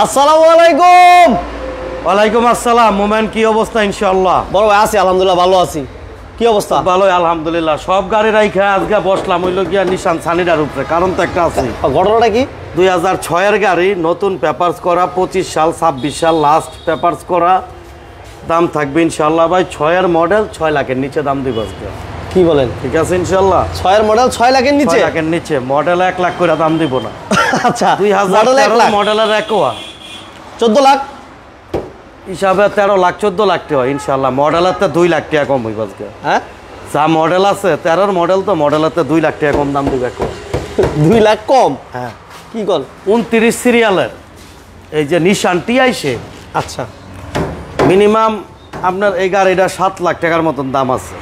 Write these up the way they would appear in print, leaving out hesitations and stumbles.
আসসালামু আলাইকুম। ওয়ালাইকুম আসসালাম। মোমেন কি অবস্থা? ইনশাআল্লাহ বড় ভাই আছি, আলহামদুলিল্লাহ ভালো আছি। কি অবস্থা? ভালোই আলহামদুলিল্লাহ। সব গাড়ি রাইখা আজকে বসলাম হইল গিয়া নিশান সানিডার উপরে, কারণ তো একটা আছে। ঘটনাটা কি? 2006 এর গাড়ি, নতুন পেপারস করা, 25 সাল 26 সাল লাস্ট পেপারস করা। দাম থাকবে ইনশাআল্লাহ ভাই 6 এর মডেল 6 লাখের নিচে দাম দিব আজকে। কি বলেন? ঠিক আছে ইনশাআল্লাহ। 6 এর মডেল 6 লাখের নিচে? 6 লাখের নিচে মডেল 1 লাখ করে দাম দিব না। আচ্ছা, 2013 মডেলের একোয়া 14 লাখ হিসাবে 13 লাখ 14 লাখ টাকা ইনশাআল্লাহ। মডেলের তো 2 লাখ টাকা কম হইব আজকে। হ্যাঁ, যা মডেল আছে 13 মডেল, তো মডেলের তো 2 লাখ টাকা কম দাম দিব একোয়া। 2 লাখ কম? হ্যাঁ। কি কল? 29 সিরিয়ালের এই যে নিশান টিআইসে। আচ্ছা, মিনিমাম আপনার এই গাড়িটা 7 লাখ টাকার মতন দাম আছে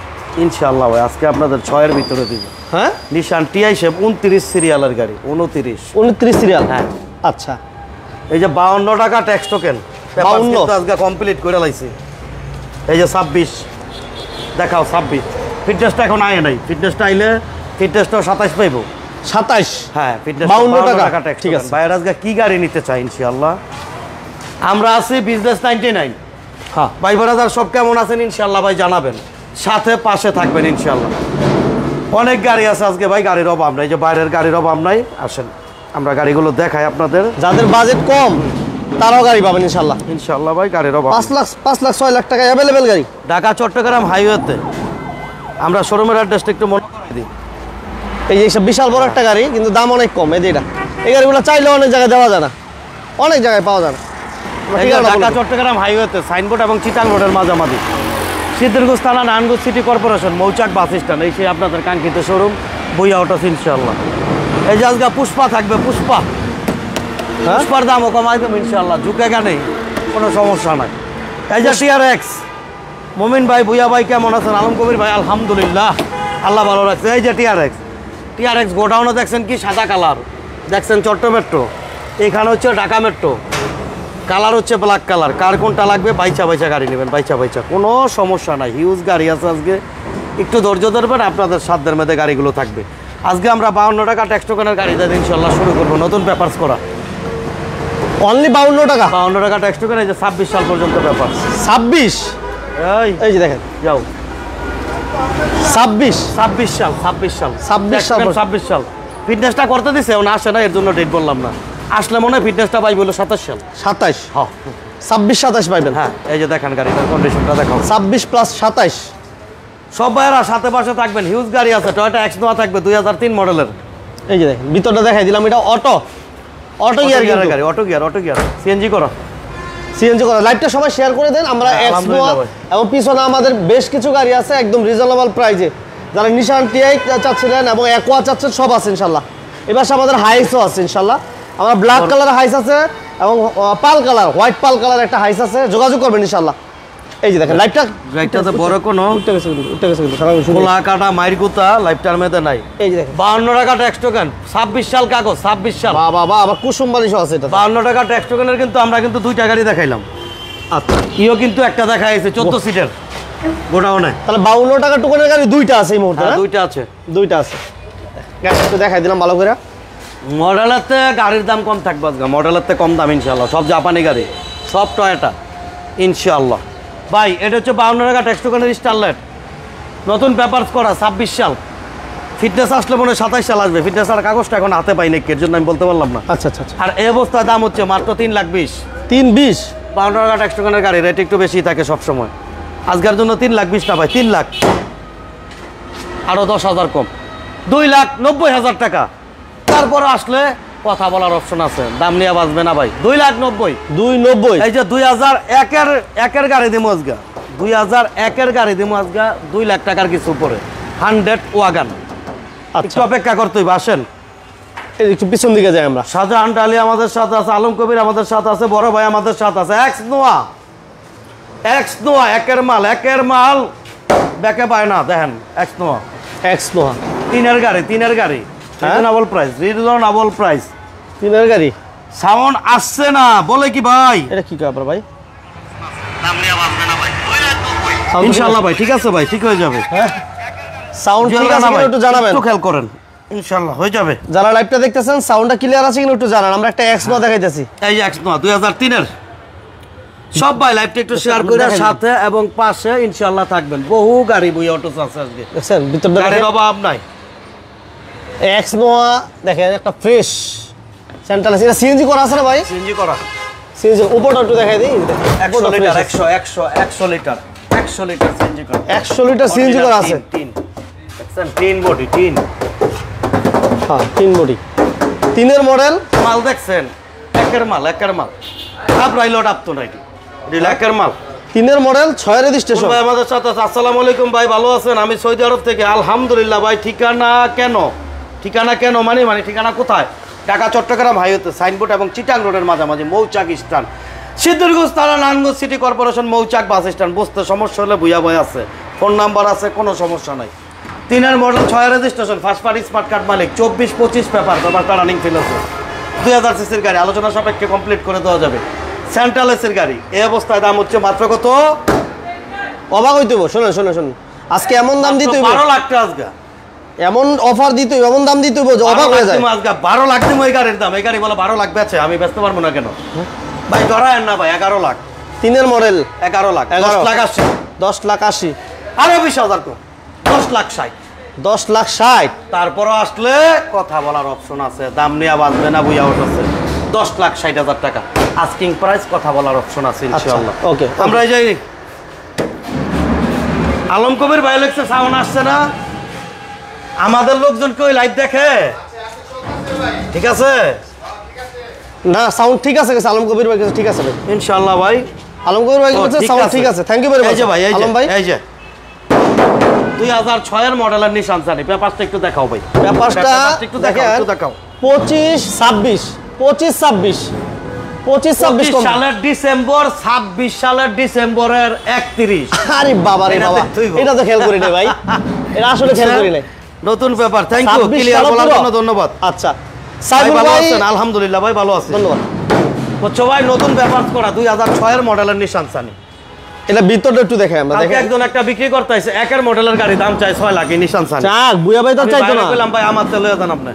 ইনশাআল্লাহ ভাই। আজকে আপনাদের 6 এর ভিতরে দিব। হ্যাঁ, নিশান টিআইসে 29 সিরিয়ালের গাড়ি। 29 সিরিয়াল? হ্যাঁ। আচ্ছা, এই যে 52 টাকা ট্যাক্স টোকেন 52 আজকে কমপ্লিট করে লাইছি। এই যে 26 দেখাও 26। ফিটনেসটা এখন আয় নাই, ফিটনেসটা আইলে ফিটনেসটাও 27 পাইব। 27? হ্যাঁ, ফিটনেস 52 টাকা ট্যাক্স। ঠিক আছে। ভাইয়ের আজকে কি গাড়ি নিতে চাই ইনশাআল্লাহ। আমরা আছি বিজনেস 99। হ্যাঁ ভাই বারাদার সব কেমন আছেন ইনশাআল্লাহ ভাই জানাবেন, সাথে পাশে থাকবেন ইনশাআল্লাহ। অনেক গাড়ি আছে আজকে ভাই, গাড়ির অভাব নাই। যে বাইরের গাড়ির অভাব নাই, আসেন আমরা গাড়িগুলো দেখাই আপনাদের। যাদের বাজেট কম তারাও গাড়ি পাবেন ইনশাআল্লাহ। ইনশাআল্লাহ ভাই গাড়ির অভাব 5 লাখ 6 লাখ টাকা অ্যাভেলেবেল গাড়ি। ঢাকা চট্টগ্রাম হাইওয়েতে আমরা শোরুমের অ্যাড্রেসটা একটু মনে করে দিই। এই যে সব বিশাল বড় একটা গাড়ি, কিন্তু দাম অনেক কম। এই গাড়িগুলো চাইলে অনেক জায়গায় দেওয়া যায় না, অনেক জায়গায় পাওয়া যায় না। ঢাকা চট্টগ্রাম হাইওয়েতে সাইনবোর্ড এবং চিটাং রোডের মাঝামাঝি, সিদ্ধিরগঞ্জ থানা, নারায়ণগঞ্জ সিটি কর্পোরেশন, মৌচাক বাস স্ট্যান্ড। এই সেই আপনাদের কাঙ্ক্ষিত শোরুম বইয়া অটোস ইনশাআল্লাহ। এই যে আজকে পুষ্পা থাকবে, পুষ্পার দামও কমাই দেবো ইনশাআল্লাহ। ঝুঁকে নেই, কোনো সমস্যা নাই। এই যে TRX মমিন ভাই, ভুইয়া ভাই কেমন আছেন? আলম কবির ভাই আলহামদুলিল্লাহ, আল্লাহ ভালো রাখছে। এই যে TRX গোডাউনে দেখছেন কি সাদা কালার, দেখছেন চট্ট মেট্রো, এখানে হচ্ছে ঢাকা মেট্রো, কালার হচ্ছে ব্ল্যাক কালার। কার কোনটা লাগবে বাইচা গাড়ি নেবেন, বাইচা কোনো সমস্যা নাই। হিউজ গাড়ি আছে আজকে, একটু ধৈর্য ধরবেন, আপনাদের সাধ্যের মধ্যে গাড়িগুলো থাকবে। আজকে আমরা 52 টাকা ট্যাক্স টোকেনের গাড়ি দিয়ে ইনশাআল্লাহ শুরু করবো, নতুন পেপারস করা। অনলি 52 টাকা? 52 টাকা ট্যাক্স টোকেন। এই যে 26 সাল পর্যন্ত পেপার। 26? এই যে দেখেন, যাও 26 সাল। ফিটনেসটা করতে দিছে, ওনা আসে না, এর জন্য ডেট বললাম না। আসলে মনে হয় ফিটনেসটা পাই বলে 27 সাল। 27? হ্যাঁ, 27 পাইবেন। হ্যাঁ, এই যে দেখেন গাড়িটার কন্ডিশনটা দেখাও। 26 প্লাস 27। সব ভাইয়েরা সাথে পাশে থাকবেন। হিউজ গাড়ি আছে, টয়োটা এক্সনোয়া থাকবে 2003 মডেলের। এই যে দেখেন ভিতরটা দেখাই দিলাম, এটা অটো গিয়ার গাড়ি, অটো গিয়ার সিএনজি করা। লাইভটা সবাই শেয়ার করে দেন। আমরা এক্সনোয়া এবং পিছনে আমাদের বেশ কিছু গাড়ি আছে একদম রিজনেবল প্রাইজে। যারা নিশান টিআই চাচ্ছিলেন এবং অ্যাকোয়া চাচ্ছেন, সব আছে ইনশাল্লাহ। এবার আমাদের হাইসও আছে ইনশাল্লাহ। আমার ব্ল্যাক কালার হাইস আছে এবং পাল কালার, হোয়াইট পাল কালার একটা হাইস আছে, যোগাযোগ করবেন ইনশাল্লাহ। এই যে দেখেন লাইভটা বড় কোনো খোলা কাটা মাইর গুতা লাইভটার মধ্যে নাই। এই যে দেখেন 52 টাকা ট্যাক্স টোকেন, 26 সাল কাগজ, 26 সাল। বাবা আবার কুসুম বালিশ আছে এটা। 52 টাকা ট্যাক্স টোকেনের কিন্তু আমরা কিন্তু দুইটা গাড়ি দেখাইলাম। আচ্ছা, ইও কিন্তু একটা দেখাইছে 14 সিটের গোডাউনে। তাহলে 52 টাকা টোকেনের গাড়ি দুইটা আছে এই মুহূর্তে? দুইটা আছে। গাড়ি একটু দেখাই দিলাম ভালো করে। মডেলেরতে গাড়ির দাম কম থাকবে আজকে, মডেলেরতে কম দাম ইনশাআল্লাহ। সব জাপানি গাড়ি, সব টয়োটা ইনশাআল্লাহ। ভাই এটা হচ্ছে 52 টাকা ট্যাক্স টোকেনের স্টারলেট, নতুন পেপারস করা, 26 সাল। ফিটনেস আসলে মনে হয় 27 সাল আসবে। ফিটনেস আর কাগজটা এখন হাতে পাই নাকি, এর জন্য আমি বলতে পারলাম না। আচ্ছা। আর এই অবস্থায় দাম হচ্ছে মাত্র 3,20,000। 3,20,000? 52 টাকা ট্যাক্স টোকেনের গাড়ি রেট একটু বেশি থাকে সবসময়। আজকের জন্য 3,20,000 না ভাই, 3 লাখ, আরও 10,000 কম, 2,90,000 টাকা। তারপরে আসলে কথা বলার অপশন আছে, দাম নিয়ে বাঁচবে না ভাই। 2,90,000। এই যে 2001-এর গাড়ি দিমু আজকে, 2001-এর গাড়ি দিমু আজকে 2 লাখ টাকার কিছু উপরে, 100 ওয়াগান। একটু অপেক্ষা করতে হইবে, আসেন একটু পিছন দিকে যাই আমরা। শাহজাহান আলী আমাদের সাথে আছে, আলম কবির আমাদের সাথে আছে, বড় ভাই আমাদের সাথে আছে। এক্সনোয়া একের মাল ব্যাকে পায় না, দেখেন এক্সনোয়া তিনের গাড়ি রিজনেবল প্রাইস। তিনের গাড়ি সাউন্ড আসছে না বলে কি ভাই? এটা কি ব্যাপার ভাই? দাম নিয়ে বাঁচবে না ভাই, 2,90,000 ইনশাআল্লাহ ভাই। ঠিক আছে ভাই, ঠিক হয়ে যাবে। হ্যাঁ, সাউন্ড ঠিক আছে, একটু জানাবেন, একটু খেয়াল করেন। ইনশাআল্লাহ হয়ে যাবে। যারা লাইভটা দেখতেছেন সাউন্ডটা ক্লিয়ার আছে কিনা একটু জানান, আমরা একটা এক্স নোয়া দেখাইতেছি। এই যে এক্স নোয়া 2003 এর সব ভাই লাইভটা একটু শেয়ার করে সাথে এবং পাশে ইনশাআল্লাহ থাকবেন। বহু গাড়ি বুয়া অটো আছে আজকে, দেখছেন ভিতরটা গাড়ির অভাব নাই। এক্স নোয়া দেখেন একটা ফ্রেশ সেন্ট্রাল এসি, এটা সিএনজি করা আছে না ভাই? সিএনজি করা, সিএনজি উপরটা একটু দেখাই দিই। 100 লিটার 100 লিটার 100 লিটার সিএনজি করা, 100 লিটার সিএনজি করা আছে। দেখছেন তিন বডি, তিন, হ্যাঁ তিন বডি, তিনের মডেল। মাল দেখছেন একের মাল, একের মাল আপ রাইলট আপ তো নাই, এটা একের মাল। তিনের মডেল 6 রেজিস্ট্রেশন। ভাই আমাদের সাথে আসসালামু আলাইকুম ভাই, ভালো আছেন? আমি সৌদি আরব থেকে, আলহামদুলিল্লাহ ভাই। ঠিকানা কেন, ঠিকানা কেন মানে ঠিকানা কোথায়? ঢাকা চট্টগ্রাম হাইওয়েতে সাইনবোর্ড এবং চিটাং রোডের মাঝামাঝি মৌচাক স্ট্যান্ড, সিদ্ধিরগঞ্জ থানা, নারায়ণগঞ্জ সিটি কর্পোরেশন, মৌচাক বাস স্ট্যান্ড। বুঝতে সমস্যা হলে ভুইয়া ভাই আছে, ফোন নাম্বার আছে, কোনো সমস্যা নাই। তিনের model 6 registration, first party smart card মালিক, 24-25 পেপারটা রানিং ফিল আছে। 2000 সিসির গাড়ি, আলোচনা সাপেক্ষে কমপ্লিট করে দেওয়া যাবে। সেন্ট্রাল এসির গাড়ি, এই অবস্থায় দাম হচ্ছে মাত্র কত? অবাক হইতে হইব। শোনেন শোনেন শোনেন, আজকে এমন দাম দিতে হইব, 12 লাখ টাকা আজকে এমন অফার দিতে হইব, এমন দাম দিতে হইব যে অবাক হয়ে যায়। আজকে 12 লাখ দিমু এই গাড়ির দাম। এই গাড়ি বলে 12 লাখ বেচে, আমি বেচতে পারবো না কেন ভাই? ডরায়েন না ভাই, 11 লাখ। তিনের মডেল 11 লাখ, 10 লাখ 80, 10 লাখ 80, আরো 20,000 কম, 10 লাখ 60, 10 লাখ 60। তারপরও আসলে কথা বলার অপশন আছে, দাম নিয়ে বাঁচবে না বুঝা উঠছে। 10 লাখ 60,000 টাকা আস্কিং প্রাইস, কথা বলার অপশন আছে ইনশাআল্লাহ। ওকে, আমরা এই যাই আলম কবির ভাই লেখছে সাউন্ড আসছে না, আমাদের লোকজন কেউ লাইভ দেখে? ঠিক আছে না সাউন্ড ঠিক আছে, আলম কবির ভাই কাছে ঠিক আছে ভাই ইনশাআল্লাহ ভাই। আলম কবির ভাই কাছে সাউন্ড ঠিক আছে। Thank you very much. এই যে ভাই, আলম ভাই, এই যে 2006 এর মডেলের নিশান সানি, পেপারটা একটু দেখাও ভাই। পেপারটা একটু দেখাও, একটু দেখাও। 25 26 সালের ডিসেম্বর, 26 সালের ডিসেম্বরের 31। আরে বাবা রে বাবা, এটা তো খেয়াল করি নাই ভাই, এটা আসলে খেয়াল করি নাই। নতুন পেপার, থ্যাংক ইউ ক্লিয়ার বলার জন্য ধন্যবাদ। আচ্ছা সাইবুল সাইবুল ভাই ভাই, আছেন? আলহামদুলিল্লাহ ভাই ভালো আছে, ধন্যবাদ। বুঝছো ভাই, নতুন পেপার করা 2006 এর মডেলের নিশান সানি। এটা ভিতরটা একটু দেখাই আমরা, কালকে দেখেন। একজন একটা বিক্রি করতে আইছে, একের মডেলের গাড়ি, দাম চাই 6 লাখ, এই নিশান সানি। চাক বুয়া ভাই তো আমি চাইতো বাইরে না। কইলাম ভাই আমার তেল লয়ে যান আপনি।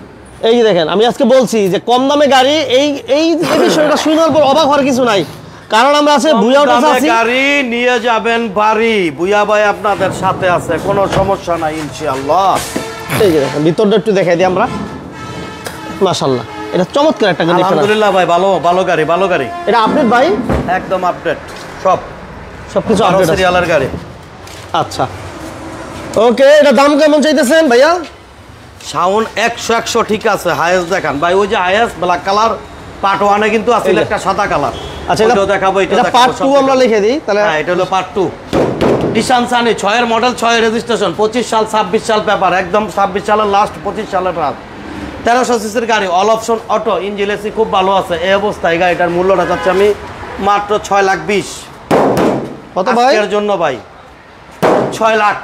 এই যে দেখেন, আমি আজকে বলছি যে কম দামে গাড়ি, এই বিষয়টা শোনার পর অবাক হওয়ার কিছু নাই, কারণ আমরা আছে বুয়া কম দামে আছি। গাড়ি নিয়ে যাবেন বাড়ি, বুয়া ভাই আপনাদের সাথে আছে, কোনো সমস্যা নাই ইনশাআল্লাহ। এই যে দেখেন, ভিতরটা একটু দেখাই দিই আমরা। মাশাআল্লাহ, এটা চমৎকার একটা গাড়ি। আলহামদুলিল্লাহ ভাই, ভালো ভালো গাড়ি, ভালো গাড়ি, এটা আপডেট ভাই, একদম আপডেট, সবকিছু আপডেট আছে। সিরিয়ালের গাড়ি। আচ্ছা ওকে, এটা দাম কেমন চাইতেছেন ভাইয়া? সাউন্ড 100 ঠিক আছে। হায়েস্ট দেখান ভাই, ওই যে হায়েস্ট ব্ল্যাক কালার পার্ট 1 এ কিন্তু আসলে একটা সাদা কালার। আচ্ছা এটাও দেখাবো, এটা পার্ট 2 আমরা লিখে দিই তাহলে। হ্যাঁ, এটা হলো পার্ট 2। নিশান সানি 6 এর মডেল, 6 রেজিস্ট্রেশন, 25 সাল 26 সাল পেপার, একদম 26 সালের লাস্ট, 25 সালের রাত। 1300 সিসির গাড়ি, all option auto, engine AC খুব ভালো আছে। এই অবস্থায় গাড়িটার মূল্যটা যাচ্ছে আমি মাত্র 6 লাখ 20। কত ভাই? এর জন্য ভাই 6 লাখ,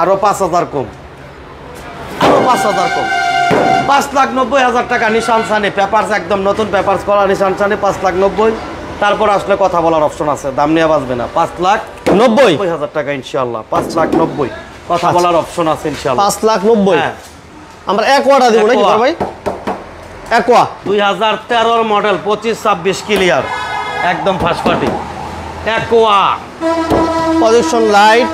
আরো 5,000 কম, আরো 5,000 কম, 5,90,000 টাকা নিশান সানি। পেপারস একদম নতুন পেপারস করা নিশান সানি, 5,90,000। তারপর আসলে কথা বলার অপশন আছে, দাম নিয়ে বাঁচবে না। 5,90,000 টাকা ইনশাআল্লাহ, 5,90,000 কথা বলার অপশন আছে ইনশাআল্লাহ। 5,90,000 হ্যাঁ, আমরা একোয়াটা দিব নাকি একোয়া। ভাই? একোয়া 2013 মডেল, 25-26 ক্লিয়ার, একদম first party aqua. Projection light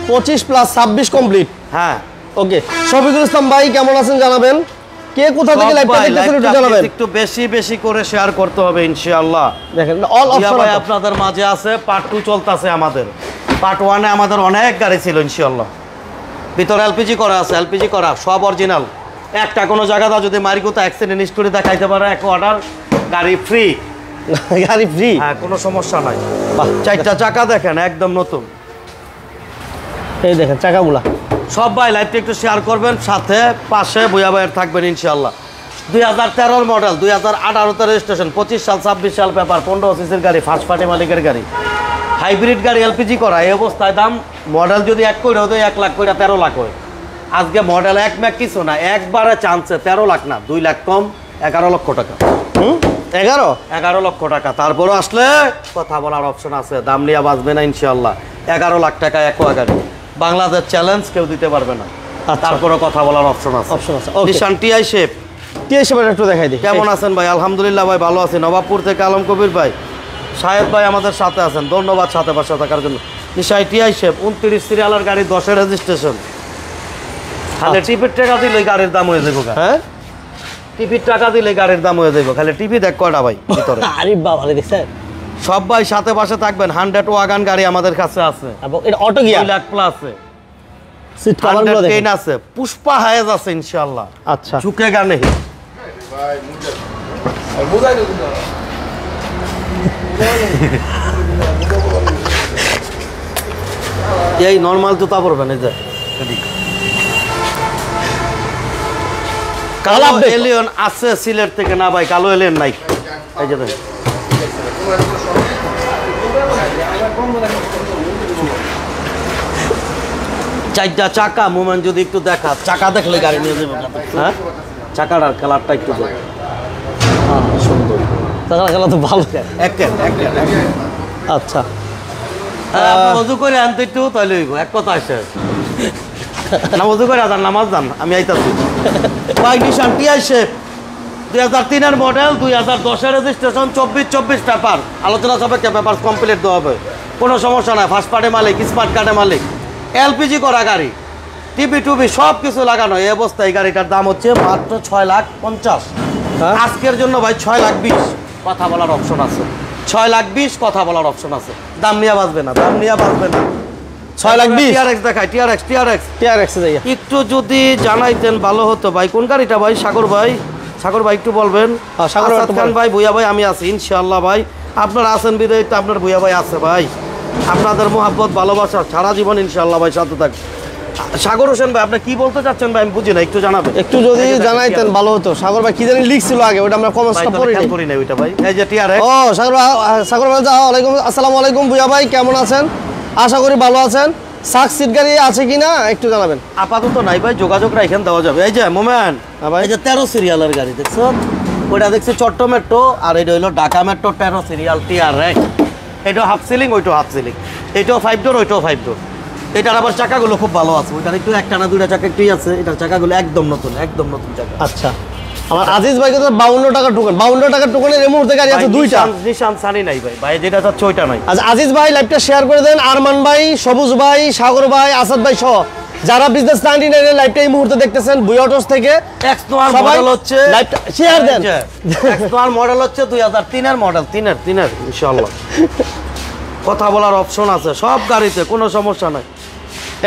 25 plus 26 complete. হ্যাঁ, ওকে, শফিকুল ইসলাম ভাই কেমন আছেন জানাবেন, কে কোথা থেকে লাইভটা দেখতেছেন একটু জানাবেন। একটু বেশি বেশি করে শেয়ার করতে হবে ইনশাআল্লাহ। দেখেন অল অপশন ভাই আপনাদের মাঝে আছে, পার্ট 2 চলতেছে আমাদের। পার্ট 1 এ আমাদের অনেক গাড়ি ছিল ইনশাআল্লাহ, ভিতরে এলপিজি করা আছে, এলপিজি করা সব অরিজিনাল। একটা কোনো জায়গাটা যদি মারিকুতা অ্যাক্সিডেন্ট হিস্টোরি দেখাইতে পারে, এক অর্ডার গাড়ি ফ্রি, গাড়ি ফ্রি। হ্যাঁ কোনো সমস্যা নাই। বাহ, 4টা চাকা দেখেন একদম নতুন। এই দেখেন চাকাগুলা। সব ভাই লাইভটা একটু শেয়ার করবেন, সাথে পাশে বুয়া ভাইয়ের থাকবেন ইনশাআল্লাহ। 2013 মডেল, 2018 রেজিস্ট্রেশন, 25 সাল 26 সাল পেপার, 15 সিসির গাড়ি, ফার্স্ট পার্টি মালিকের গাড়ি, হাইব্রিড গাড়ি, এলপিজি করা। এই অবস্থায় দাম মডেল যদি 1 করে হতো 1 লাখ করে 13 লাখ হয়। আজকে মডেল 1 ম্যাক কিছু না, একবারে চান্সে 13 লাখ না, 2 লাখ কম, 11 লক্ষ টাকা। 11 লক্ষ টাকা। তারপরও আসলে কথা বলার অপশন আছে, দাম নিয়ে বাঁচবে না ইনশাআল্লাহ। 11 লাখ টাকা একোয়া গাড়ি, বাংলাদেশ চ্যালেঞ্জ, কেউ দিতে পারবে না। তারপরে কথা বলার অপশন আছে। অপশন আছে, ওকে। নিশান টিআই শেপ। টিআই শেপের একটু দেখাই দিই। কেমন আছেন ভাই? আলহামদুলিল্লাহ ভাই, ভালো আছি। নবাবপুর থেকে আলম কবির ভাই, শাহেদ ভাই আমাদের সাথে আছেন, ধন্যবাদ সাথে পাশে থাকার জন্য। নিশাই টিআই শেপ 29 সিরিয়ালের গাড়ি, 10 রেজিস্ট্রেশন। খালি টিপির টাকা দিলে গাড়ির দাম হয়ে যাবে। হ্যাঁ, টিপির টাকা দিলে গাড়ির দাম হয়ে যাবে। খালি টিপি দেখ কয়টা ভাই ভিতরে। আরে বাবা রে, দেখছেন? সব ভাই সাথে পাশে থাকবেন। 100 ওয়াগান গাড়ি আমাদের কাছে আছে, এবং এটা auto gear, 2 lakh plus seat cover গুলো দেখেন আছে, পুষ্পা হায়াজ আছে ইনশাআল্লাহ। আচ্ছা, ঝুঁকে গানে এই নরমাল জুতা পরবেন। এই যে কালো এলিয়ন আছে সিলেট থেকে। না ভাই, কালো এলিয়ন নাই। এই যে দেখেন, চারটা চাকা মোমেন্ট যদি একটু দেখা, চাকা দেখলে গাড়ি নিয়ে যাবে। হ্যাঁ, চাকাটার কালারটা একটু দেখ, সুন্দর। টাকা খেলা তো ভালো। আচ্ছা, মজু করে আনতে একটু তাহলে হইব। এক কথা আছে না, মজু করে আদার নামাজ যান, আমি আইতাছি। বাইক নিশান টিআই শেপ 2003-এর মডেল, 2010-এর রেজিস্ট্রেশন, 24 পেপার। আলোচনা সাপেক্ষে পেপার কমপ্লিট দেওয়া হবে, কোনো সমস্যা নাই। ফার্স্ট পার্টি মালিক, স্মার্ট কার্ডের মালিক, এলপিজি করা গাড়ি, টিভি টুবি সব কিছু লাগানো। এই অবস্থায় এই গাড়িটার দাম হচ্ছে মাত্র 6,50,000। আজকের জন্য ভাই 6,20,000 কথা বলার অপশন আছে। 6,20,000 কথা বলার অপশন আছে। দাম নিয়ে বাঁচবে না, দাম নিয়ে বাঁচবে না। 6,20,000 টিআরএক্স দেখায়, টিআরএক্স টিআরএক্স যাইয়া একটু যদি জানাইতেন ভালো হতো ভাই। কোন গাড়িটা ভাই? সাগর ভাই, সাগর ভাই একটু বলবেন। সাগর আসাদ খান ভাই, ভুইয়া ভাই, আমি আছি ইনশাআল্লাহ ভাই। আপনারা আছেন বিদায় তো আপনার ভুইয়া ভাই আছে ভাই। আপনাদের মোহাব্বত ভালোবাসা সারা জীবন ইনশাআল্লাহ ভাই সাথে থাক। সাগর হোসেন ভাই, আপনি কি বলতে চাচ্ছেন ভাই? আমি বুঝি না, একটু জানাবেন। একটু যদি জানাইতেন ভালো হতো। সাগর ভাই কি জানি লিখছিল আগে, ওটা আমরা কমেন্টটা করি না ওইটা ভাই। এই যে টিআরএক্স। ও সাগর ভাই, আসসালামু আলাইকুম ভুইয়া ভাই, কেমন আছেন? আশা করি ভালো আছেন। সাকসিট গাড়ি আছে কিনা একটু জানাবেন। আপাতত নাই ভাই, যোগাযোগ রাখেন, দেওয়া যাবে। এই যে মোমেন্ট, এই যে 13 সিরিয়ালের গাড়ি দেখছো, ওইটা দেখছি চট্ট মেট্রো, আর এটা হইলো ঢাকা মেট্রো 13 সিরিয়াল টিআরএক্স। এটা হাফ সিলিং, ওইটাও হাফ সিলিং। এটাও 5 ডোর, ওইটাও 5 ডোর। এটার আবার চাকাগুলো খুব ভালো আছে। ওইটার একটু একটা না দুইটা চাকা একটুই আছে। এটার চাকাগুলো একদম নতুন, একদম নতুন চাকা। আচ্ছা, আমার আজিজ ভাইকে তো 52 টাকা টোকেন, 52 টাকা টোকেনের এই মুহূর্তে গাড়ি আছে দুইটা। নিশান সানি নাই ভাই, ভাই যেটা চাচ্ছে ওইটা নাই। আচ্ছা, আজিজ ভাই লাইভটা শেয়ার করে দেন। আরমান ভাই, সবুজ ভাই, সাগর ভাই, আসাদ ভাই সহ যারা বিজনেস 99 এর লাইভটা এই মুহূর্তে দেখতেছেন বুয়া অটোস থেকে, এক্স নোয়ার মডেল হচ্ছে, লাইভটা শেয়ার দেন। এক্স নোয়ার মডেল হচ্ছে 2003 এর মডেল, 3 এর ইনশাআল্লাহ। কথা বলার অপশন আছে সব গাড়িতে, কোনো সমস্যা নাই।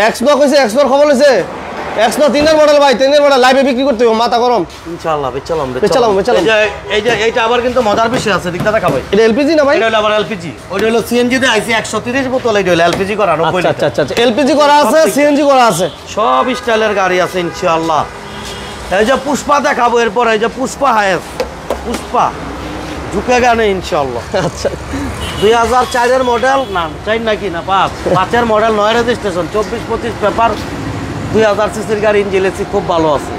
এক্সপ্লোর কইছে, এক্সপ্লোর খবর হইছে। এক্সপ্লোর 3 এর মডেল ভাই, 3 এর মডেল লাইভে বিক্রি করতে হবে, মাথা গরম ইনশাআল্লাহ। বেচালাম। এই যে এইটা আবার কিন্তু মজার বিষয় আছে, দিকটা দেখাবো। এটা এলপিজি না ভাই? এটা হলো আবার এলপিজি। ওইটা হলো সিএনজি তে আইসি 130 বোতল, এইটা হলো এলপিজি করা 90 লিটার। আচ্ছা, এলপিজি করা আছে, সিএনজি করা আছে, সব স্টাইলের গাড়ি আছে ইনশাআল্লাহ। এই যে পুষ্পা দেখাবো, এরপর এই যে পুষ্পা হায়াস, পুষ্পা ঝুঁকে গানে ইনশাআল্লাহ। আচ্ছা, 2004 এর মডেল, না 4 নাকি না 5 এর মডেল, 9 রেজিস্ট্রেশন, 24-25 পেপার, 2000 সিসির গাড়ি, ইঞ্জিন এসি খুব ভালো আছে।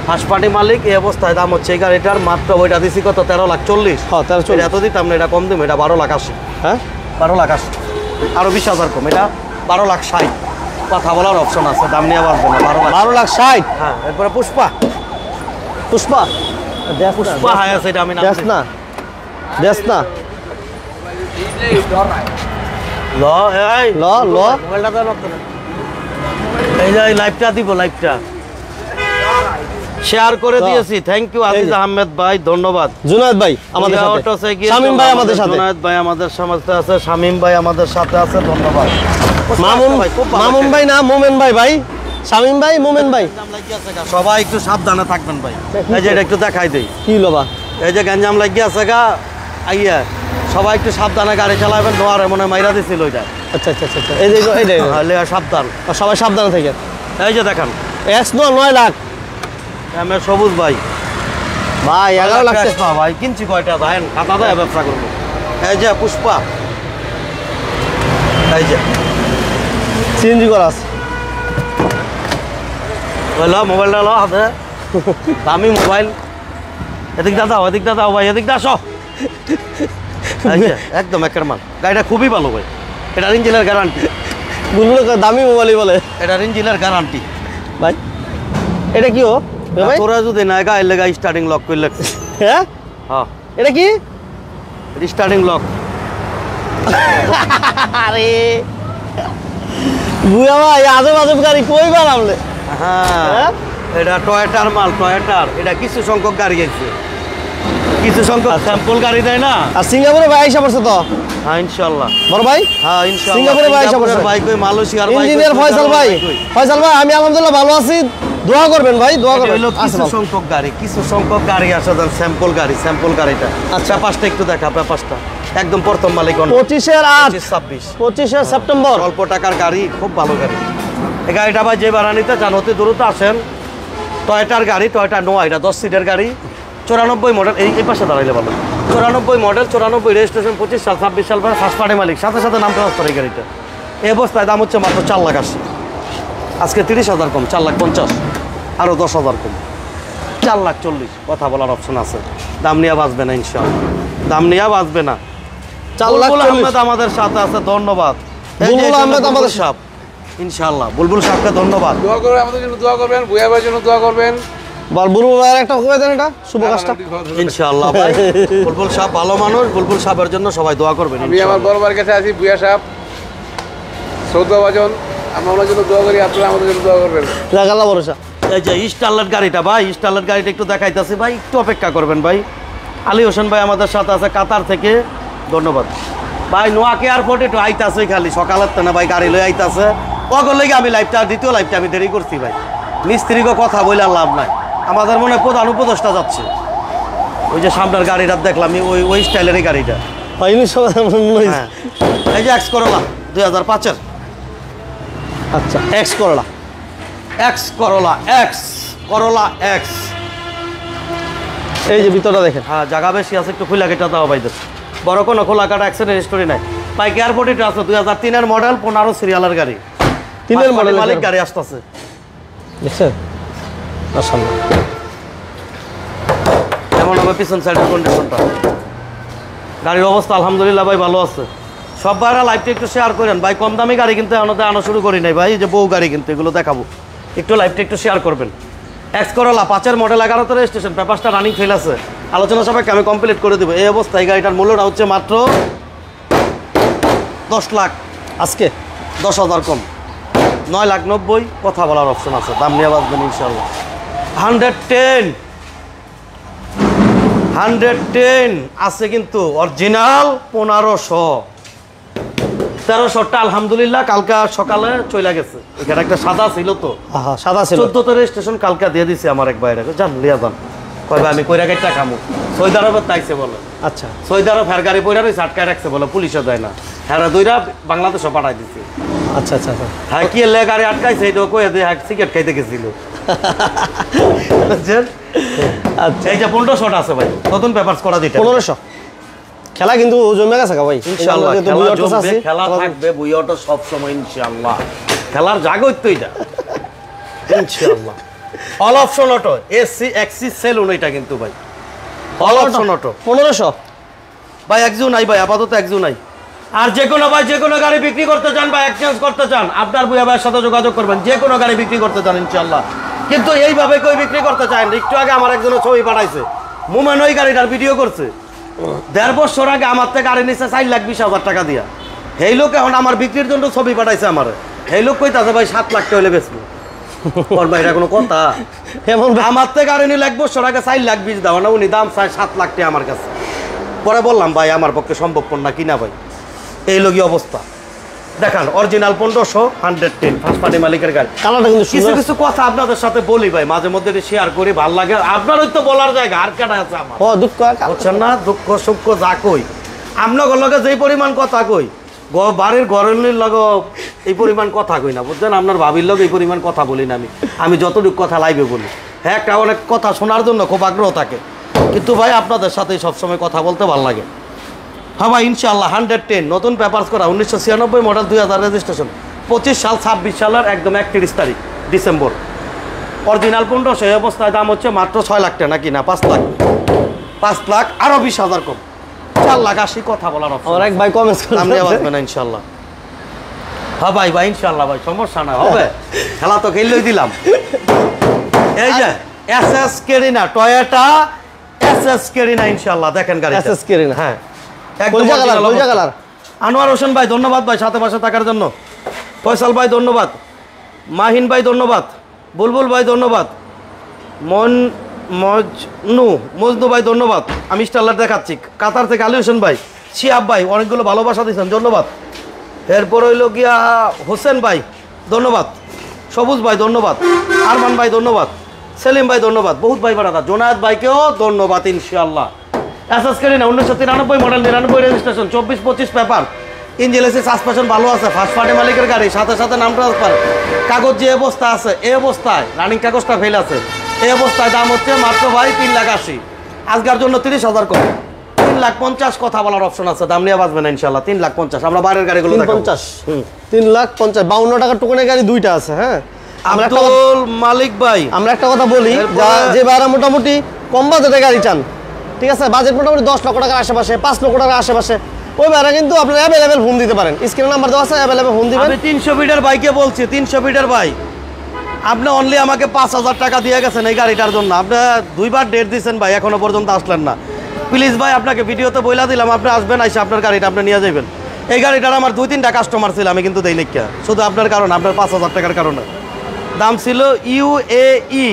ফার্স্ট পার্টি মালিক। এই অবস্থায় দাম হচ্ছে এই গাড়িটার মাত্র, ওইটা দিছি কত, 13,40,000। হ্যাঁ 13,40,000। এত দিতাম না, এটা কম দিম। এটা 12,80,000। হ্যাঁ 12,80,000, আরো 20,000 কম। এটা 12,60,000। কথা বলার অপশন আছে, দাম নিয়ে বাঁচবে না। 12,60,000। হ্যাঁ, এরপরে পুষ্পা পুষ্পা হায়াস, এটা আমি দেখ না ল এই ল মোবাইলটা দাও না। এই যে লাইভটা দিব, লাইভটা শেয়ার করে দিয়েছি। থ্যাংক ইউ আজিজ আহমেদ ভাই, ধন্যবাদ। জুনায়েদ ভাই আমাদের সাথে, শামীম ভাই আমাদের সাথে, জুনায়েদ ভাই আমাদের সাথে আছে, শামীম ভাই আমাদের সাথে আছে, ধন্যবাদ। মামুন ভাই না, মোমেন ভাই, ভাই শামীম ভাই, মোমেন ভাই। সবাই একটু সাবধানে থাকবেন ভাই। এই যে এটা একটু দেখাই দেই, কি লোবা, এই যে গ্যাঞ্জাম লাগিয়ে আছে গা আইয়া, সবাই একটু সাবধানে গাড়ি চালাবেন। নোয়ারে মনে মাইরা দিছিল ওইটা। আচ্ছা, এই যে সাবধান, সবাই সাবধানে থাকেন। এই যে দেখেন এক্স 9 লাখ। আমি সবুজ ভাই, ভাই 11 লাখ ভাই কিনছি কয়টা দেখেন, খাতা দেয় ব্যবসা করবো। এই যে পুষ্পা, এই যে সিএনজি করা আছে। মোবাইলটা লো হাতে, দামি মোবাইল। এদিক দাদা, ওদিক দাদা ভাই, এদিক দা আসো। একদম একের মাল। গাড়িটা খুবই ভালো ভাই, এটার ইঞ্জিনের গ্যারান্টি। দামি মোবাইলই বলে, এটার ইঞ্জিনের গ্যারান্টি। ভাই এটা কি ও ভাই? তোরা যদি না গায়ে লেগা স্টার্টিং লক করে লাগছে। হ্যাঁ হ্যাঁ এটা কি? Starting lock. আরে বুয়া ভাই আজব আজব গাড়ি কই বানাবলে? হ্যাঁ এটা টয়োটার মাল, টয়োটার। এটা কিছু সংখ্যক গাড়ি আছে, কিছু সংখ্যক স্যাম্পল গাড়ি দেয় না। আর সিঙ্গাপুরে ভাই আইসা পড়ছে তো? হ্যাঁ ইনশাআল্লাহ বড় ভাই হ্যাঁ ইনশাআল্লাহ সিঙ্গাপুরে ভাই আইসা পড়ছে। ভাই কই মালয়েশিয়ার ভাই ইঞ্জিনিয়ার ফয়সাল ভাই। ফয়সাল ভাই আমি আলহামদুলিল্লাহ ভালো আছি, দোয়া করবেন ভাই, দোয়া করবেন। হলো কিছু সংখ্যক গাড়ি, কিছু সংখ্যক গাড়ি আসে দেন স্যাম্পল গাড়ি, স্যাম্পল গাড়িটা। আচ্ছা পাঁচটা একটু দেখা, পাঁচটা একদম প্রথম মালিক 25-এর 8 26 25-এর সেপ্টেম্বর। অল্প টাকার গাড়ি, খুব ভালো গাড়ি। এই গাড়িটা ভাই যে ভাড়া নিতে চান অতি দ্রুত আসেন। টয়োটার গাড়ি, টয়োটা নোয়া, এটা 10 সিটের গাড়ি, 94 মডেল। এই পাশে দাঁড়াইলে ভালো। 94 মডেল, 94 রেজিস্ট্রেশন, 25 সাল 26 সাল পরে ফার্স্ট পার্টি মালিক, সাথে সাথে নাম ট্রান্সফার। এই গাড়িটা এই অবস্থায় দাম হচ্ছে মাত্র 4,80,000। আজকে 30,000 কম, 4,50,000, আরও 10,000 কম, 4,40,000। কথা বলার অপশন আছে, দাম নিয়ে বাঁচবে না ইনশাআল্লাহ, দাম নিয়ে বাঁচবে না। 4,40,000 আহমেদ আমাদের সাথে আছে, ধন্যবাদ। বুলবুল আহমেদ আমাদের সাহেব, ইনশাআল্লাহ বুলবুল সাহেবকে ধন্যবাদ। দোয়া করবেন, আমাদের জন্য দোয়া করবেন, ভুয়া ভাইয়ের জন্য দোয়া করবেন। বুলবুল ভাইয়ের একটা করে দেন এটা শুভ কাজটা। ইনশাআল্লাহ ভাই, বুলবুল সাহেব ভালো মানুষ, বুলবুল সাহেবের জন্য সবাই দোয়া করবেন। আমি আমার বড় ভাইয়ের কাছে আছি, ভুয়া সাহেব শ্রদ্ধাভাজন, আমরা ওনার জন্য দোয়া করি, আপনারা আমাদের জন্য দোয়া করবেন। জাগাল্লা ভরসা। এই যে স্টারলাইট গাড়িটা ভাই, স্টারলাইট গাড়িটা একটু দেখাইতেছি ভাই, একটু অপেক্ষা করবেন ভাই। আলী হোসেন ভাই আমাদের সাথে আছে কাতার থেকে, ধন্যবাদ ভাই। নোয়াকে এয়ারপোর্ট একটু আইতাছে, খালি সকালের তো না ভাই, গাড়ি লই আইতাছে। ওগর লেগে আমি লাইভটা, দ্বিতীয় লাইভটা আমি দেরি করছি ভাই। মিস্ত্রিকে কথা বলে আর লাভ নাই, আমাদের মনে প্রধান উপদেষ্টা যাচ্ছে। ওই যে সামনের গাড়িটা দেখলাম, ওই স্টাইলের গাড়িটা। হ্যাঁ এই যে এক্স করোলা 2005-এর। আচ্ছা X Corolla, X Corolla, X Corolla x. এই যে ভিতরটা দেখেন। হ্যাঁ জায়গা বেশি আছে, একটু খোলা কেটে দাও ভাই। বড় কোনো খোলা কাটা অ্যাক্সিডেন্ট হিস্টোরি নাই ভাই। এয়ারপোর্ট আছে 2003-এর মডেল, 15 সিরিয়ালের গাড়ি, 3-এর মডেল মালিক গাড়ি আসতেছে, দেখছেন? মাশাআল্লাহ। এমন হবে পিছন সাইডের কন্ডিশনটা। গাড়ির অবস্থা আলহামদুলিল্লাহ ভাই ভালো আছে। সব ভাইরা লাইভটা একটু শেয়ার করেন ভাই। কম দামি গাড়ি কিন্তু আনা শুরু করি নাই ভাই, এই যে বউ গাড়ি কিন্তু এগুলো দেখাবো, একটু লাইভটা একটু শেয়ার করবেন। এক্স করোলা 5-এর মডেল, 11-তে রেজিস্ট্রেশন, পেপারসটা রানিং ফেল আছে। আলোচনা সাপেক্ষে আমি কমপ্লিট করে দেবো। এই অবস্থায় এই গাড়িটার মূল্যটা হচ্ছে মাত্র 10 লাখ, আজকে 10,000 কম, 9,90,000। কথা বলার অপশন আছে, দাম নিয়ে বাঁচবেন ইনশাল্লাহ। 110 আছে কিন্তু অরিজিনাল 1500। 1300টা আলহামদুলিল্লাহ কালকা সকালে চলে গেছে। এখানে একটা সাদা ছিল তো, হ্যাঁ সাদা ছিল। 14তে রেজিস্ট্রেশন, কালকা দিয়ে দিছে আমার এক ভাইয়ের। জান লিয়া যান, কয় ভাই আমি কইরা গাড়িটা কামু। সৌদি আরবের তাইছে বলে। আচ্ছা সৌদি আরব ফের গাড়ি পয়রা রয়েছে, আটকায় রাখছে বলে, পুলিশও দেয় না। হ্যাঁ দুইরা বাংলাদেশও পাঠাই দিছে। আচ্ছা আচ্ছা আচ্ছা। হ্যাঁ কি এলে গাড়ি আটকাইছে, এইটা কয়ে দিয়ে সিগারেট খাইতে গেছিল। বুঝছেন? আচ্ছা এই যে 1500 আছে ভাই, নতুন পেপারস করা দিতে 1500। খেলা কিন্তু জমে গেছে ভাই ইনশাআল্লাহ। যেহেতু খেলা বুই অটো জমবে, আছে, খেলা থাকবে, বুই অটো সব সময় ইনশাআল্লাহ। খেলার জাগই তো এটা ইনশাআল্লাহ। অল অপশন অটো, এসি এক্সি সেলুন এটা কিন্তু ভাই, অল অপশন অটো 1500 ভাই। একজন নাই ভাই, আপাতত একজন নাই। আর যে কোনো ভাই যে কোনো গাড়ি বিক্রি করতে চান বা এক্সচেঞ্জ করতে চান, আপনার বুয়া ভাইয়ের সাথে যোগাযোগ করবেন। যে কোনো গাড়ি বিক্রি করতে চান ইনশাআল্লাহ, কিন্তু এইভাবে কই বিক্রি করতে চান। একটু আগে আমার একজনের ছবি পাঠাইছে, মুমেন ওই গাড়িটার ভিডিও করছে। 1.5 বছর আগে আমার থেকে গাড়ি নিচ্ছে 4,20,000 টাকা দিয়া। এই লোক এখন আমার বিক্রির জন্য ছবি পাঠাইছে আমার। এই লোক কইতাছে ভাই 7 লাখ টাকা হলে বেচবো। ওর ভাই এটা কোনো কথা? এমন আমার থেকে গাড়ি নিলে 1 বছর আগে 4,20,000 দাও না, উনি দাম চায় 7 লাখ টাকা আমার কাছে। পরে বললাম ভাই আমার পক্ষে সম্ভবপর না কিনা ভাই। এই লোকই অবস্থা দেখান, অরিজিনাল 1500, 110 ফার্স্ট পার্টি মালিকের গাড়ি। কালারটা কিন্তু কিছু সুন্দর। কিছু কথা আপনাদের সাথে বলি ভাই, মাঝে মধ্যে শেয়ার করি, ভালো লাগে। আপনারই তো বলার জায়গা, আর কেটা আছে আমার? ও দুঃখ বুঝছেন না? দুঃখ সুখ যা কই, আপনার লগে যেই পরিমাণ কথা কই, বাড়ির ঘরের লগে এই পরিমাণ কথা কই না, বুঝছেন? আপনার ভাবির লগে এই পরিমাণ কথা বলি না আমি যতটুকু কথা লাইভে বলি। হ্যাঁ একটা অনেক কথা শোনার জন্য খুব আগ্রহ থাকে, কিন্তু ভাই আপনাদের সাথে সবসময় কথা বলতে ভালো লাগে। হ্যাঁ ভাই ইনশাআল্লাহ 110 নতুন পেপারস করা, 1996 মডেল, 2000 রেজিস্ট্রেশন, 25 সাল 26 সালের একদম 31 তারিখ ডিসেম্বর। অরিজিনাল 1500, এই অবস্থায় দাম হচ্ছে মাত্র 6 লাখ টাকা, নাকি না 5 লাখ, 5 লাখ আরও 20,000 কম, 4,80,000। কথা বলার আমার এক ভাই কমেন্টস দাম নিয়ে বাঁচবে না ইনশাআল্লাহ। হ্যাঁ ভাই ভাই ইনশাল্লাহ ভাই সমস্যা না হবে খেলা তো খেললেই দিলাম এই যে এসএস কেরিনা টয়োটা এসএস কেরিনা ইনশাল্লাহ দেখেন গাড়ি এসএস কেরিনা হ্যাঁ কলজা কালার আনোয়ার হোসেন ভাই ধন্যবাদ ভাই সাথে পাশে থাকার জন্য ফয়সাল ভাই ধন্যবাদ মাহিন ভাই ধন্যবাদ বুলবুল ভাই ধন্যবাদ মজনু ভাই ধন্যবাদ আমি স্টারলার দেখাচ্ছি কাতার থেকে আলী হোসেন ভাই শিয়াব ভাই অনেকগুলো ভালোবাসা দিয়েছেন ধন্যবাদ এরপর হইল গিয়া হোসেন ভাই ধন্যবাদ সবুজ ভাই ধন্যবাদ আরমান ভাই ধন্যবাদ সেলিম ভাই ধন্যবাদ বহুত ভাই বাড়াদা জোনায়েত ভাইকেও ধন্যবাদ ইনশাআল্লাহ SS কেরিনা 1993 model 99 registration 24-25 paper engine AC suspension ভালো আছে ফার্স্ট পার্টি মালিকের গাড়ি সাথে সাথে নাম ট্রান্সফার কাগজ যে অবস্থা আছে এই অবস্থায় রানিং কাগজটা ফেল আছে এই অবস্থায় দাম হচ্ছে মাত্র ভাই 3,80,000 আজকের জন্য 30,000 কম 3,50,000 কথা বলার অপশন আছে দাম নিয়ে বাঁচবে না ইনশাআল্লাহ 3,50,000 আমরা বাইরের গাড়িগুলো 3,50,000 52 টাকার টোকনের গাড়ি দুইটা আছে হ্যাঁ আব্দুল মালিক ভাই আমরা একটা কথা বলি যে ভাড়া মোটামুটি কম বাজেটে গাড়ি চান ঠিক আছে বাজেট মোটামুটি 10 লক্ষ টাকার আশেপাশে 5 লক্ষ টাকার আশেপাশে ওই ভাড়া কিন্তু আপনারা অ্যাভেলেবেল হোম দিতে পারেন স্ক্রিনে নাম্বার দেওয়া আছে অ্যাভেলেবেল হোম দিবেন আমি 300 ফিটের বাইকে বলছি 300 ফিটের বাইক আপনি অনলি আমাকে 5,000 টাকা দিয়ে গেছেন এই গাড়িটার জন্য আপনি দুইবার ডেট দিয়েছেন ভাই এখনো পর্যন্ত আসলেন না প্লিজ ভাই আপনাকে ভিডিওতে বইলা দিলাম আপনি আসবেন আইসা আপনার গাড়িটা আপনি নিয়ে যাবেন এই গাড়িটার আমার 2-3টা কাস্টমার ছিল আমি কিন্তু দেই নাকি শুধু আপনার কারণ আপনার 5,000 টাকার কারণে দাম ছিল UAE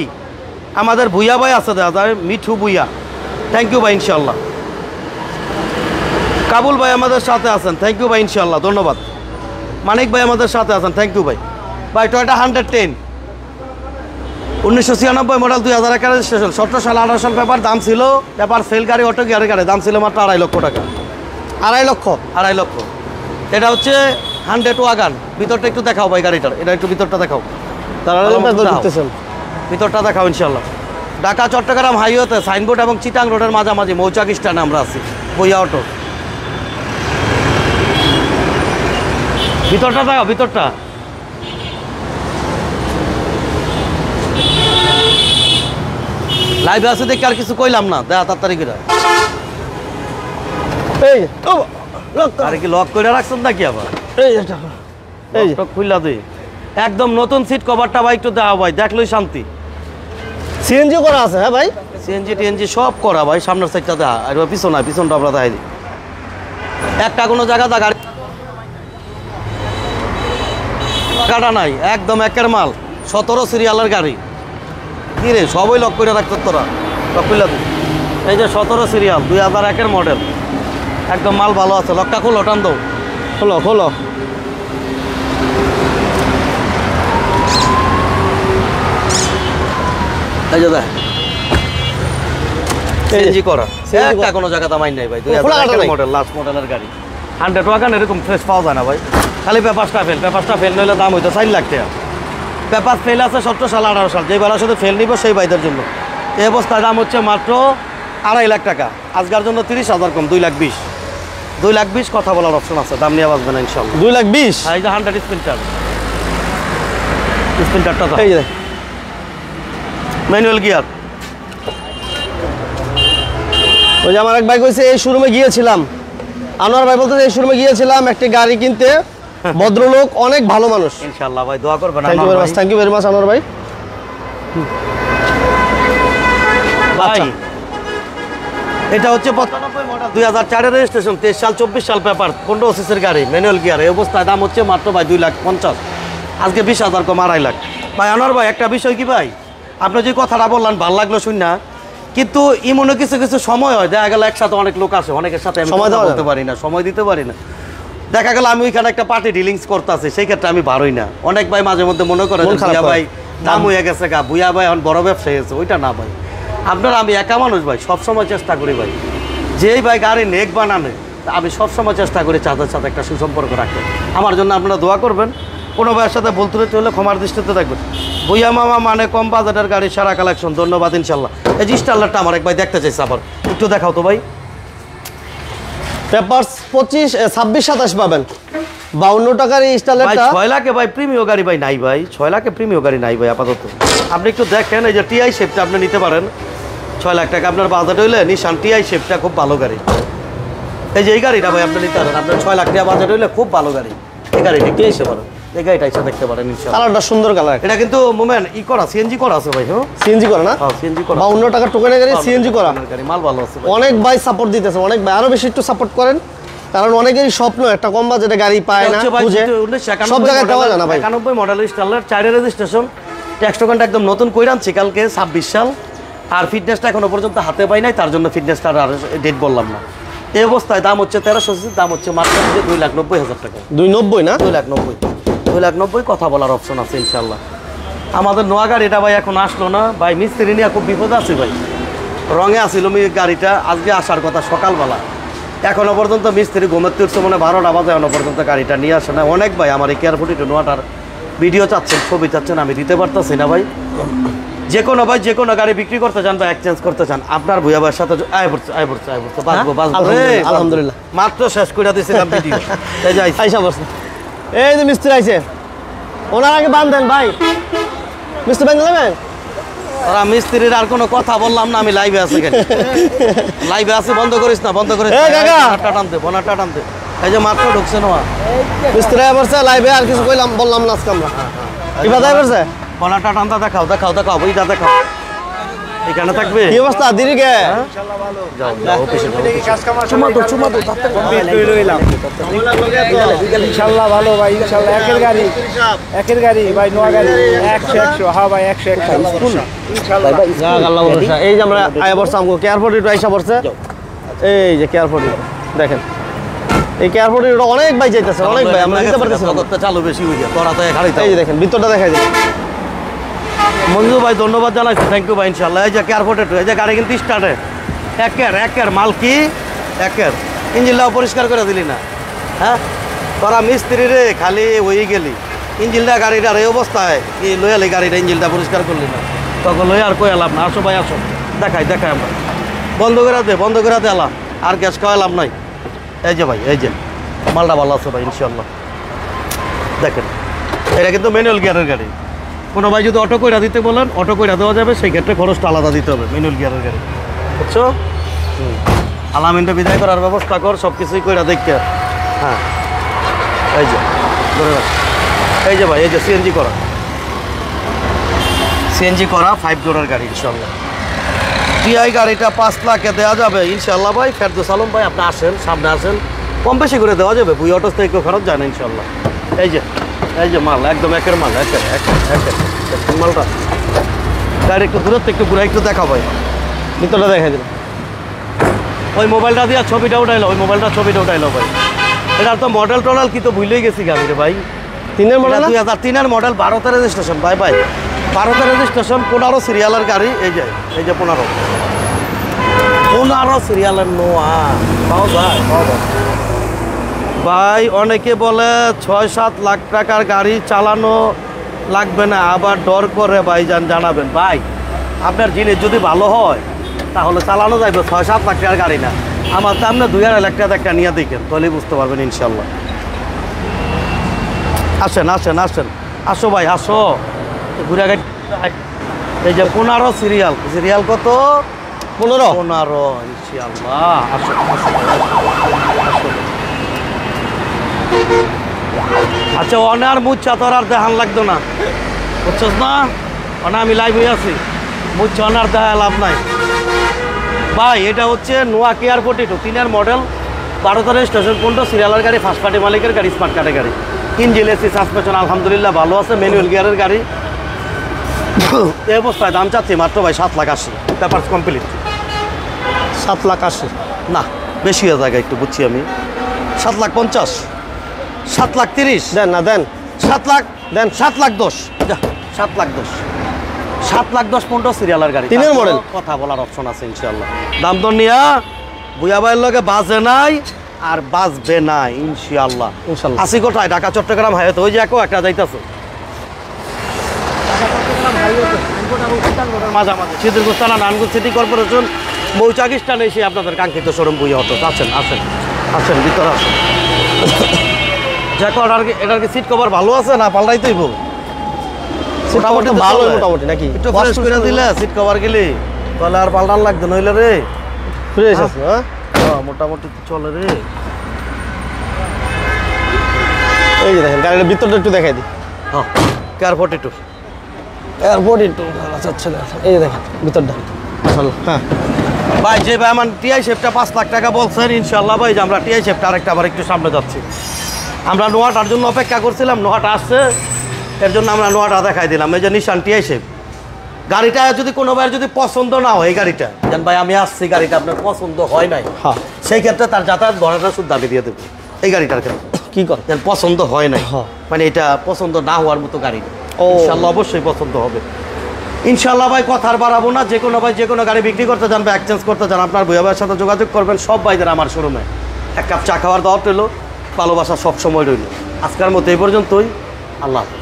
আমাদের ভুইয়া ভাই আছে দাদা মিঠু ভুইয়া থ্যাংক ইউ ভাই ইনশাআল্লাহ কাবুল ভাই আমাদের সাথে আছেন থ্যাংক ইউ ভাই ইনশাআল্লাহ ধন্যবাদ মানিক ভাই আমাদের সাথে আছেন থ্যাংক ইউ ভাই ভাই টয়োটা 110 1996 মডেল 2001 রেজিস্ট্রেশন 17 সাল 18 সাল পেপার দাম ছিল পেপার ফেল গাড়ি অটো গিয়ারের গাড়ি দাম ছিল মাত্র 2.5 লক্ষ টাকা 2.5 লক্ষ এটা হচ্ছে 100 ওয়াগান ভিতরটা একটু দেখাও ভাই গাড়িটার এটা একটু ভিতরটা দেখাও ভিতরটা দেখাও ইনশাআল্লাহ ঢাকা চট্টগ্রাম হাইওয়েতে সাইনবোর্ড এবং চিটাং রোডের মাঝামাঝি মৌচাক স্ট্যান্ডে আমরা আছি বইয়া অটো ভিতরটা দেখাও ভিতরটা লাইভে আছে দেখি আর কিছু কইলাম না দেখা তাড়াতাড়ি করে এই আরে কি লক করে রাখছেন নাকি আবার এই খুললা দিই একদম নতুন সিট কভারটা ভাই একটু দেওয়া ভাই দেখলেই শান্তি সিএনজি করা আছে হ্যাঁ ভাই সিএনজি টিএনজি সব করা ভাই সামনের সাইডটা দেখা আর পিছনটা আমরা দেখাই দিই একটা কোনো জায়গা গাড়ি কাটা নাই একদম একের মাল 17 সিরিয়ালের গাড়ি কি রে সবই লক করে রাখতো তোরা লক খুললা দিই এই যে 17 সিরিয়াল 2001-এর মডেল একদম মাল ভালো আছে লকটা খোলো টান দাও খোলো এই যে দেখ সিএনজি করা একটা কোনো জায়গাতে মাইন নাই ভাই 2001 মডেল লাস্ট মডেলের গাড়ি 100 ওয়াগান এরকম ফ্রেশ পাওয়া যায় না ভাই খালি পেপারটা ফেল নইলে দাম হইতো 4 লাখ টাকা পেপার ফেল আছে 17 সাল 18 সাল যে বেলা শুধু ফেল নিব সেই ভাইদের জন্য এই অবস্থায় দাম হচ্ছে মাত্র 2.5 লাখ টাকা আজকের জন্য 30,000 কম 2,20,000 কথা বলার অপশন আছে দাম নিয়ে বাঁচবে না ইনশাল্লাহ 2,20,000 এই যে 100 স্পিনটারটা এই যে ম্যানুয়াল গিয়ার ওই যে আমার এক ভাই কইছে এই শোরুমে গিয়েছিলাম আনোয়ার ভাই বলতে এই শোরুমে গিয়েছিলাম একটা গাড়ি কিনতে ভদ্রলোক অনেক ভালো মানুষ ইনশাআল্লাহ ভাই দোয়া করবেন thank you very much Anwar ভাই ভাই এটা হচ্ছে 95 মডেল 2004-এর রেজিস্ট্রেশন 23 সাল 24 সাল পেপার 15 সিসির গাড়ি ম্যানুয়াল গিয়ার এই অবস্থায় দাম হচ্ছে মাত্র ভাই 2,50,000 আজকে 20,000 কম 2.5 লাখ ভাই আনোয়ার ভাই একটা বিষয় কি ভাই আপনি যে কথাটা বললেন ভালো লাগলো শুন না কিন্তু ইমনে কিছু সময় হয় দেখা গেল একসাথে অনেক লোক আসে অনেকের সাথে আমি কথা বলতে পারি না সময় দিতে পারি না দেখা গেল আমি ওইখানে একটা পার্টি ডিলিংস করতেছি সেই ক্ষেত্রে আমি বারোই না অনেক ভাই মাঝে মধ্যে মনে করে ভুইয়া ভাই দাম হয়ে গেছে গা ভুইয়া ভাই এখন বড় ব্যবসায়ী হয়েছে ওইটা না ভাই আপনারা আমি একা মানুষ ভাই সবসময় চেষ্টা করি ভাই যেই ভাই গাড়ি নেক বানানে আমি সবসময় চেষ্টা করি তাদের সাথে একটা সুসম্পর্ক রাখতে আমার জন্য আপনারা দোয়া করবেন কোনো ভাইয়ের সাথে বলতে হলে ক্ষমার দৃষ্টিতে দেখবেন ভুইয়া মামা মানে কম বাজেটের গাড়ি সারা কালেকশন ধন্যবাদ ইনশাল্লাহ এই যে স্টারলারটা আমার এক ভাই দেখতে চাইছে আবার একটু দেখাও তো ভাই পেপারস 25 26 27 পাবেন 52 টাকার এই স্টারলারটা 6 লাখে ভাই প্রিমিয়াম গাড়ি ভাই নাই ভাই 6 লাখে প্রিমিয়াম গাড়ি নাই ভাই আপাতত আপনি একটু দেখেন এই যে টিআই শেপটা আপনি নিতে পারেন 6 লাখ টাকা আপনার বাজেট হইলে নিশান টিআই শেপটা খুব ভালো গাড়ি এই যে এই গাড়িটা ভাই আপনি নিতে পারেন আপনার 6 লাখ টাকা বাজেট হইলে খুব ভালো গাড়ি এই গাড়িটা একটু এসে পারেন, এই গাড়িটা এসে দেখতে পারেন ইনশাআল্লাহ। কালারটা সুন্দর কালার। এটা কিন্তু মোমেন ই করা সিএনজি করা আছে ভাই। হ্যাঁ সিএনজি করা না? হ্যাঁ সিএনজি করা। 52 টাকা টোকেনের গাড়ি সিএনজি করা। গাড়ি মাল ভালো আছে ভাই। অনেক ভাই সাপোর্ট দিতেছে, অনেক ভাই আরো বেশি একটু সাপোর্ট করেন, কারণ অনেকেরই স্বপ্ন একটা কম বাজেটে গাড়ি পায় না, খুঁজে সব জায়গায় দেওয়া যায় না ভাই। 91 মডেলের স্টাইলার 4 রেজিস্ট্রেশন, ট্যাক্স টোকেনটা একদম নতুন কইরা আনছি কালকে 26 সাল। আর ফিটনেসটা এখনো পর্যন্ত হাতে পাই নাই, তার জন্য ফিটনেসটা আর ডেট বললাম না। এই অবস্থায় দাম হচ্ছে 1380, দাম হচ্ছে মাত্র 2,90,000 টাকা। 290 না? 2,90,000 কথা বলার অপশন আছে ইনশাআল্লাহ। আমাদের নোয়া গাড়িটা ভাই এখন আসলো না ভাই, মিস্ত্রি নিয়ে খুব বিপদ আছে ভাই। রঙে আসিল গাড়িটা, আজকে আসার কথা সকালবেলা, এখনো পর্যন্ত মিস্ত্রি ঘুমের তুলছে মনে 12টা বাজে, এখনো পর্যন্ত গাড়িটা নিয়ে আসে না। অনেক ভাই আমার এই কেয়ারফুটি নোয়াটার ভিডিও চাচ্ছেন, ছবি চাচ্ছেন, আমি দিতে পারতেছি না ভাই। যে কোনো ভাই যে কোনো গাড়ি বিক্রি করতে চান বা এক্সচেঞ্জ করতে চান, আপনার ভুয়া ভাইয়ের সাথে বাঁচবো আলহামদুলিল্লাহ। মাত্র শেষ করে দিয়েছিলাম ভিডিও। এই যাই আইসা বসে, এই যে মিস্ত্রি আইছে, ওনার আগে বান্ধেন ভাই, মিস্ত্রি বান্ধ নেবেন। ওরা মিস্ত্রির আর কোনো কথা বললাম না, আমি লাইভে আছি লাইভে আছি, বন্ধ করিস না, বন্ধ করিস এই কাকা টাটানতে বোনাটা টানতে। এই যে মাত্র ঢুকছে নোয়া মিস্ত্রি বসে লাইভে, আর কিছু কইলাম বললাম না আজকে আমরা। কি বাজায় বসে বোনাটা টানটা দেখাও দেখাও দেখাও, ওইটা দেখাও, এখানে থাকবে। কি অবস্থা দিদিকে? যাও যাও অফিসে ইনশাল্লাহ ভালো ভাই, ইনশাল্লাহ একের গাড়ি ভাই, নোয়া গাড়ি 100 হ্যাঁ ভাই 100 এই যে আমরা আয়া বসছে আমগো কেয়ারপোর্ট একটু আইসা পড়ছে, এই যে কেয়ারপোর্ট দেখেন, এই কেয়ারপোর্ট অনেক ভাই যাইতেছে, অনেক ভাই আমরা দিতে পারতেছি না। চালু বেশি হয়ে যায়, তোরা তো গাড়ি। এই যে দেখেন ভিতরটা দেখাই দিন। মঞ্জু ভাই ধন্যবাদ জানাইছি, থ্যাংক ইউ ভাই ইনশাল্লাহ। এই যে কেয়ারপোর্টে এই যে গাড়ি কিন্তু স্টার্টে একের মাল কি একের, ইঞ্জিনটাও পরিষ্কার করে দিলি না। হ্যাঁ তোরা মিস্ত্রি রে খালি ওই গেলি, ইঞ্জিনটা গাড়িটার এই অবস্থায় কি লয়ালি গাড়িটা ইঞ্জিনটা পরিষ্কার করলি না, তখন লই আর কই লাভ না। আসো ভাই আসো, দেখাই আমরা, বন্ধ করে দে আলা, আর গ্যাস খাওয়া লাভ নাই। এই যে ভাই এই যে মালটা ভালো আছে ভাই ইনশাল্লাহ। দেখেন এটা কিন্তু ম্যানুয়াল গিয়ারের গাড়ি, কোনো ভাই যদি অটো কইরা দিতে বলেন অটো কইরা দেওয়া যাবে, সেই ক্ষেত্রে খরচটা আলাদা দিতে হবে, ম্যানুয়াল গিয়ারের গাড়ি বুঝছো। আলামিনটা বিদায় করার ব্যবস্থা কর, সব কিছুই কইরা দেখতে। হ্যাঁ এই যে ধরে রাখ, এই যে ভাই এই যে সিএনজি করা 5 ডোরের গাড়ি ইনশাল্লাহ। টিআই গাড়িটা 5 লাখে দেওয়া যাবে ইনশাল্লাহ ভাই। ফেরদৌস আলম ভাই আপনি আসেন, সামনে আসেন, কম বেশি করে দেওয়া যাবে, বুই অটো থেকে কেউ খরচ যায় না ইনশাল্লাহ। এই যে মাল একদম একের মাল, একের মালটা। গাড়ি একটু দূরের থেকে একটু ঘুরে একটু দেখা ভাই, ভিতরটা দেখাই দিন। ওই মোবাইলটা দিয়ে ছবিটা উঠাইলো, ছবিটা উঠাইলো ভাই। এটার তো মডেল টডেল কি তো ভুলেই গেছি গাড়ি রে ভাই। 3 এর মডেল, 2003 মডেল, 12তে রেজিস্ট্রেশন ভাই 12তে রেজিস্ট্রেশন, 15 সিরিয়ালের গাড়ি। এই যে 15 সিরিয়ালের নোয়া পাওয়া যায় ভাই। অনেকে বলে 6-7 লাখ টাকার গাড়ি চালানো লাগবে না, আবার ডর করে ভাই জানাবেন ভাই। আপনার জিনিস যদি ভালো হয় তাহলে চালানো যাবে, 6-7 লাখ টাকার গাড়ি না। আমার সামনে 2.5 লাখ টাকা একটা নিয়ে দেখেন, তাহলেই বুঝতে পারবেন ইনশাল্লাহ। আসেন আসো ভাই আসো, ঘুরে গাড়ি। এই যে 15 সিরিয়াল কত? 15 ইনশাল্লাহ। আসো আচ্ছা অনার মুচ্ছা তোর আর দেখান লাগতো না, বুঝছস না? আমি লাইভ হয়ে আছি, মুচ্ছা অনার দেখা লাভ নাই ভাই। এটা হচ্ছে নোয়া কেয়ার 42 3 মডেল, 12তে রেজিস্ট্রেশন, 15 সিরিয়ালের গাড়ি, ফার্স্ট পার্টি মালিকের গাড়ি, স্মার্ট কার্ডের গাড়ি, ইঞ্জিন এসি সাসপেনশন আলহামদুলিল্লাহ ভালো আছে, ম্যানুয়াল গিয়ারের গাড়ি। এই অবস্থায় দাম চাচ্ছি মাত্র ভাই 7,80,000, পেপারস কমপ্লিট। 7,80,000 না বেশি হয়ে যায় একটু, বুঝছি আমি। 7,50,000, 7,30,000 দেন না, দেন 7 লাখ, দেন 7,10,000, 7,10,000 15 সিরিয়ালের গাড়ি, 3 এর মডেল। কথা বলার অপশন আছে ইনশাআল্লাহ। দাম দর নিয়া বুয়া ভাইয়ের লগে বাজে নাই আর বাজবে না ইনশাআল্লাহ। আসি কোথায়? ঢাকা চট্টগ্রাম হাইওয়ে, ওই যে একটা যাইতেছে মাঝামাঝি সিদ্ধিরগঞ্জ থানা, নারায়ণগঞ্জ সিটি কর্পোরেশন, মৌচাক স্ট্যান্ডে এসে আপনাদের কাঙ্ক্ষিত শোরুম বুয়া অটো। আসেন ভিতরে আসেন। দেখো এটার কি সিট কভার ভালো আছে না পাল্টাইতেই বল? মোটামুটি ভালো, মোটামুটি নাকি একটু ফ্রেশ করে দিলে সিট কভার গেলে তাহলে আর পাল্টান লাগতো নইলে রে। ফ্রেশ আছে হ্যাঁ, মোটামুটি চলে রে। এই যে দেখেন গাড়ির ভিতরটা একটু দেখাই দিই। হ্যাঁ কেয়ার 42 এয়ারপোর্ট একটু ভালো চাচ্ছে না, এই যে দেখেন ভিতরটা মাশাআল্লাহ। হ্যাঁ ভাই যে ভাই আমার টিআই শেপটা 5 লাখ টাকা বলছেন, ইনশাআল্লাহ ভাই যে আমরা টিআই শেপটা আরেকটা আবার একটু সামনে যাচ্ছি। আমরা নোয়াটার জন্য অপেক্ষা করছিলাম, নোয়াটা আসছে, এর জন্য আমরা নোয়াটা দেখাই দিলাম। এই যে নিশান টিআই শেপ গাড়িটা যদি কোনো ভাইয়ের যদি পছন্দ না হয়, এই গাড়িটা যেন ভাই আমি আসছি গাড়িটা আপনার পছন্দ হয় নাই, হ্যাঁ সেই ক্ষেত্রে তার যাতায়াত ভাড়াটা শুদ্ধ আমি দিয়ে দেবো। এই গাড়িটার ক্ষেত্রে কি করে যেন পছন্দ হয় নাই, হ্যাঁ। মানে এটা পছন্দ না হওয়ার মতো গাড়ি না। ও। ইনশাআল্লাহ অবশ্যই পছন্দ হবে ইনশাআল্লাহ ভাই, কথা আর বাড়াবো না। যে কোনো ভাই যে কোনো গাড়ি বিক্রি করতে চান বা এক্সচেঞ্জ করতে চান, আপনার ভূয়া ভাইয়ের সাথে যোগাযোগ করবেন। সব ভাইদের আমার শোরুমে এক কাপ চা খাওয়ার দাওয়াত রইল, ভালোবাসা সবসময় রইল। আজকের মতো এই পর্যন্তই, আল্লাহ হাফেজ।